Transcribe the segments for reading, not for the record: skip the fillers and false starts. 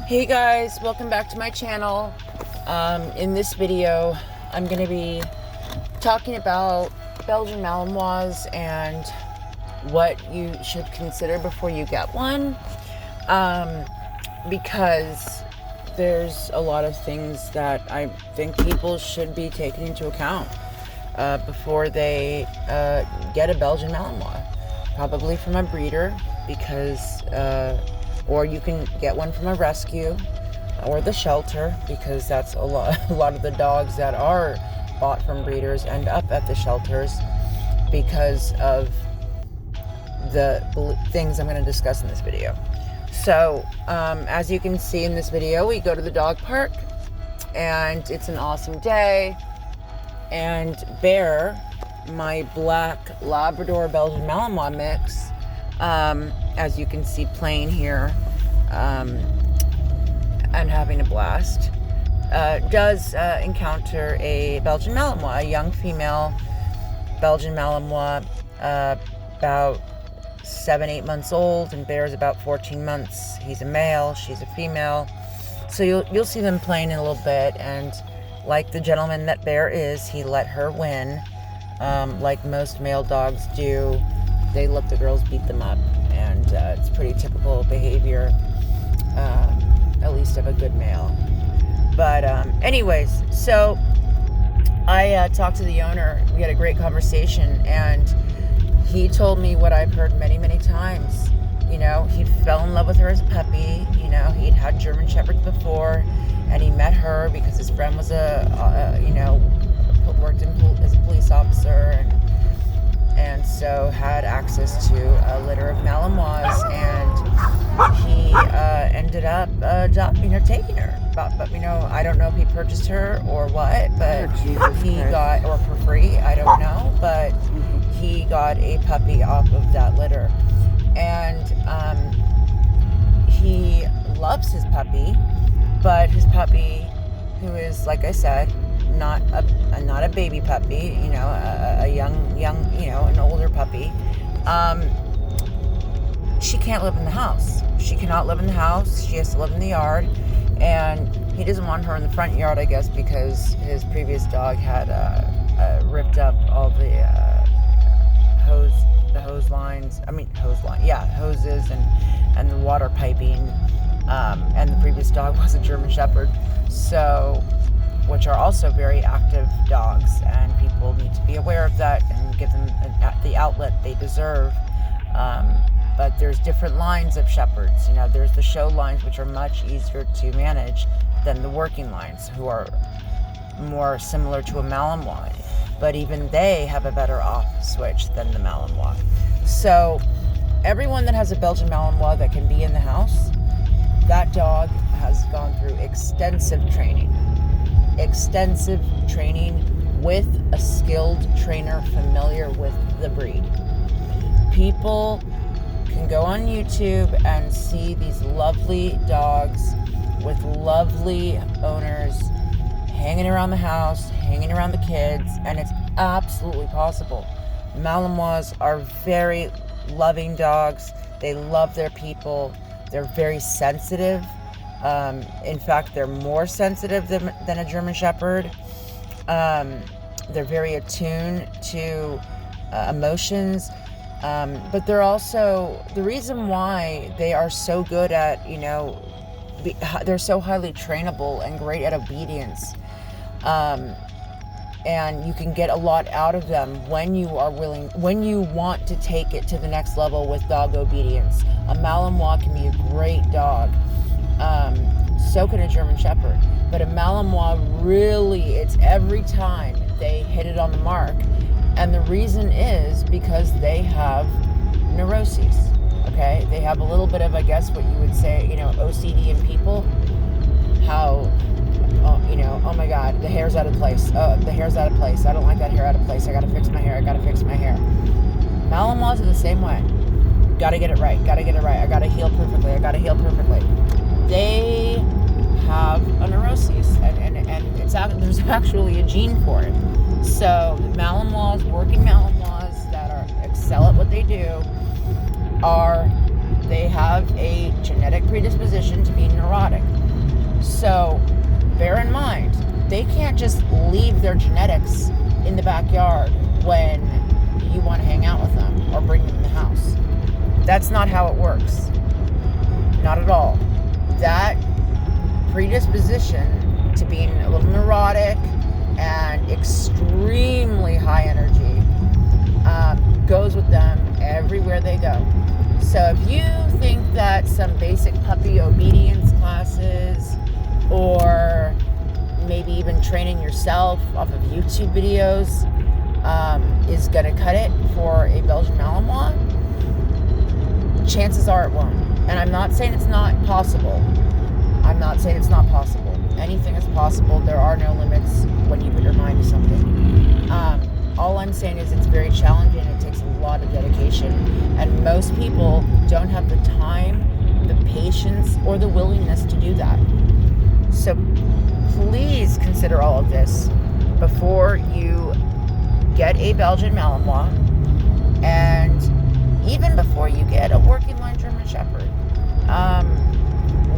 Hey guys, welcome back to my channel. In this video, I'm going to be talking about Belgian Malinois and what you should consider before you get one. Because there's a lot of things that I think people should be taking into account before they get a Belgian Malinois. Probably from a breeder, because or you can get one from a rescue or the shelter, because that's a lot of the dogs that are bought from breeders end up at the shelters because of the things I'm going to discuss in this video. So as you can see in this video, we go to the dog park and it's an awesome day, and Bear, my black Labrador Belgian Malinois mix, as you can see playing here and having a blast, does encounter a Belgian Malinois, a young female Belgian Malinois, about 7-8 months old, and Bear's about 14 months. He's a male, she's a female. So you'll see them playing in a little bit, and like the gentleman that Bear is, he let her win. Like most male dogs do, they let the girls beat them up, and it's pretty typical behavior, at least of a good male. But anyways, so I talked to the owner. We had a great conversation, and he told me what I've heard many, many times. You know, he fell in love with her as a puppy. You know, he'd had German Shepherds before, and he met her because his friend was worked as a police officer, and so had access to a litter of Malinois, and he ended up adopting her, taking her. But you know, I don't know if he purchased her or what, but he got, or for free, I don't know, but he got a puppy off of that litter, and he loves his puppy, but his puppy, who is, like I said, not a baby puppy, you know, a young, you know, an older puppy. She can't live in the house. She cannot live in the house. She has to live in the yard, and he doesn't want her in the front yard, I guess, because his previous dog had ripped up all the hoses and the water piping. And the previous dog was a German Shepherd, so, which are also very active dogs, and people need to be aware of that and give them the outlet they deserve. But there's different lines of Shepherds. You know, there's the show lines, which are much easier to manage than the working lines, who are more similar to a Malinois. But even they have a better off switch than the Malinois. So everyone that has a Belgian Malinois that can be in the house, that dog has gone through extensive training with a skilled trainer familiar with the breed. People can go on YouTube and see these lovely dogs with lovely owners hanging around the house, hanging around the kids, and it's absolutely possible. Malinois are very loving dogs. They love their people. They're very sensitive. In fact, they're more sensitive than a German Shepherd. They're very attuned to emotions. But they're also, the reason why they are so good at, you know, they're so highly trainable and great at obedience. And you can get a lot out of them when you are willing, when you want to take it to the next level with dog obedience. A Malinois can be a great dog. So can a German Shepherd. But a Malinois, really, it's every time they hit it on the mark. And the reason is because they have neuroses, okay? They have a little bit of, I guess, what you would say, you know, OCD in people. How, you know, oh my God, the hair's out of place. The hair's out of place. I don't like that hair out of place. I gotta fix my hair. I gotta fix my hair. Malinois are the same way. Gotta get it right. Gotta get it right. I gotta heal perfectly. I gotta heal perfectly. They have a neuroses, and it's there's actually a gene for it. So Malinois, working Malinois that excel at what they do, they have a genetic predisposition to be neurotic. just leave their genetics in the backyard when you want to hang out with them or bring them in the house. That's not how it works. Not at all. That predisposition to being a little neurotic and extremely high energy goes with them everywhere they go. So if you think that some basic puppy obedience classes, or maybe even training yourself off of YouTube videos is going to cut it for a Belgian Malinois, chances are it won't. And I'm not saying it's not possible. I'm not saying it's not possible. Anything is possible. There are no limits when you put your mind to something. All I'm saying is it's very challenging. It takes a lot of dedication. And most people don't have the time, the patience, or the willingness to do that. So please consider all of this before you get a Belgian Malinois, and even before you get a working line German Shepherd.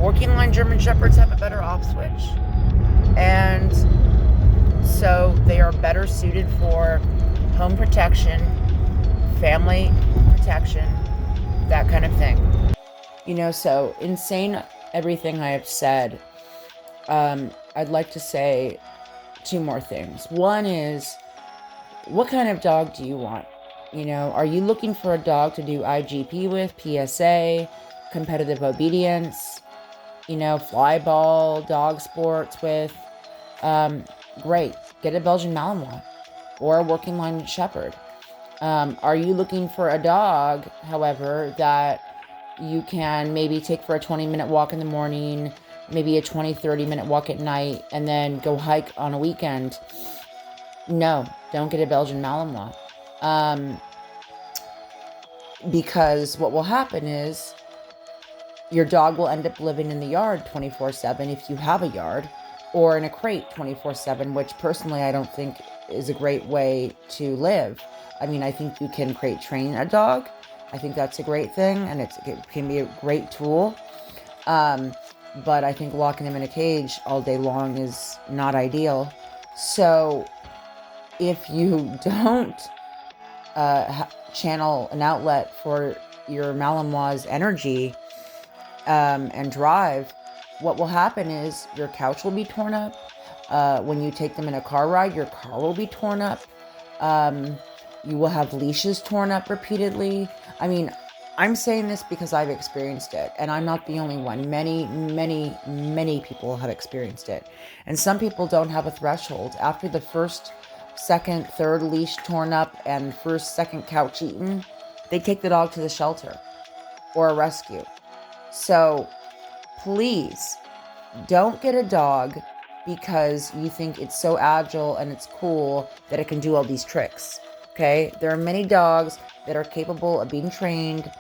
Working line German Shepherds have a better off switch, and so they are better suited for home protection, family protection, that kind of thing. So in saying everything I have said, I'd like to say two more things. One is, what kind of dog do you want? Are you looking for a dog to do IGP with, PSA, competitive obedience, fly ball, dog sports with? Great. Get a Belgian Malinois or a working line Shepherd. Are you looking for a dog, however, that you can maybe take for a 20-minute walk in the morning, maybe a 20-30-minute walk at night, and then go hike on a weekend? No, don't get a Belgian Malinois. Because what will happen is your dog will end up living in the yard 24/7 if you have a yard, or in a crate 24/7, which personally I don't think is a great way to live. I mean, I think you can crate train a dog. I think that's a great thing, and it can be a great tool. But I think locking them in a cage all day long is not ideal. So if you don't channel an outlet for your Malinois' energy and drive, what will happen is your couch will be torn up. When you take them in a car ride, your car will be torn up. You will have leashes torn up repeatedly. I mean, I'm saying this because I've experienced it, and I'm not the only one. Many, many, many people have experienced it. And some people don't have a threshold. After the first, second, third leash torn up and first, second couch eaten, they take the dog to the shelter or a rescue. So please don't get a dog because you think it's so agile and it's cool that it can do all these tricks. Okay? There are many dogs that are capable of being trained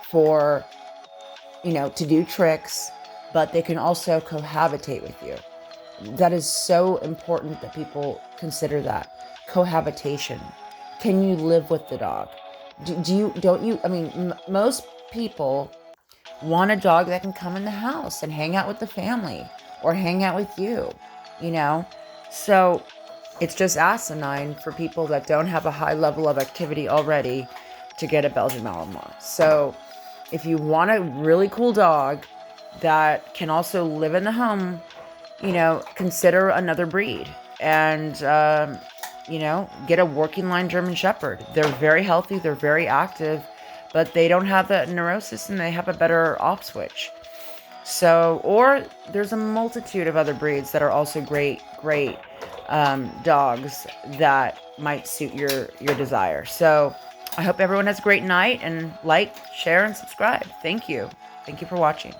for, to do tricks, but they can also cohabitate with you. That is so important that people consider that. Cohabitation. Can you live with the dog? Most people want a dog that can come in the house and hang out with the family or hang out with you, So it's just asinine for people that don't have a high level of activity already to get a Belgian Malinois. So if you want a really cool dog that can also live in the home, consider another breed and, get a working line German Shepherd. They're very healthy. They're very active, but they don't have that neurosis and they have a better off switch. So, or there's a multitude of other breeds that are also great dogs that might suit your desire. So I hope everyone has a great night, and like, share, and subscribe. Thank you. Thank you for watching.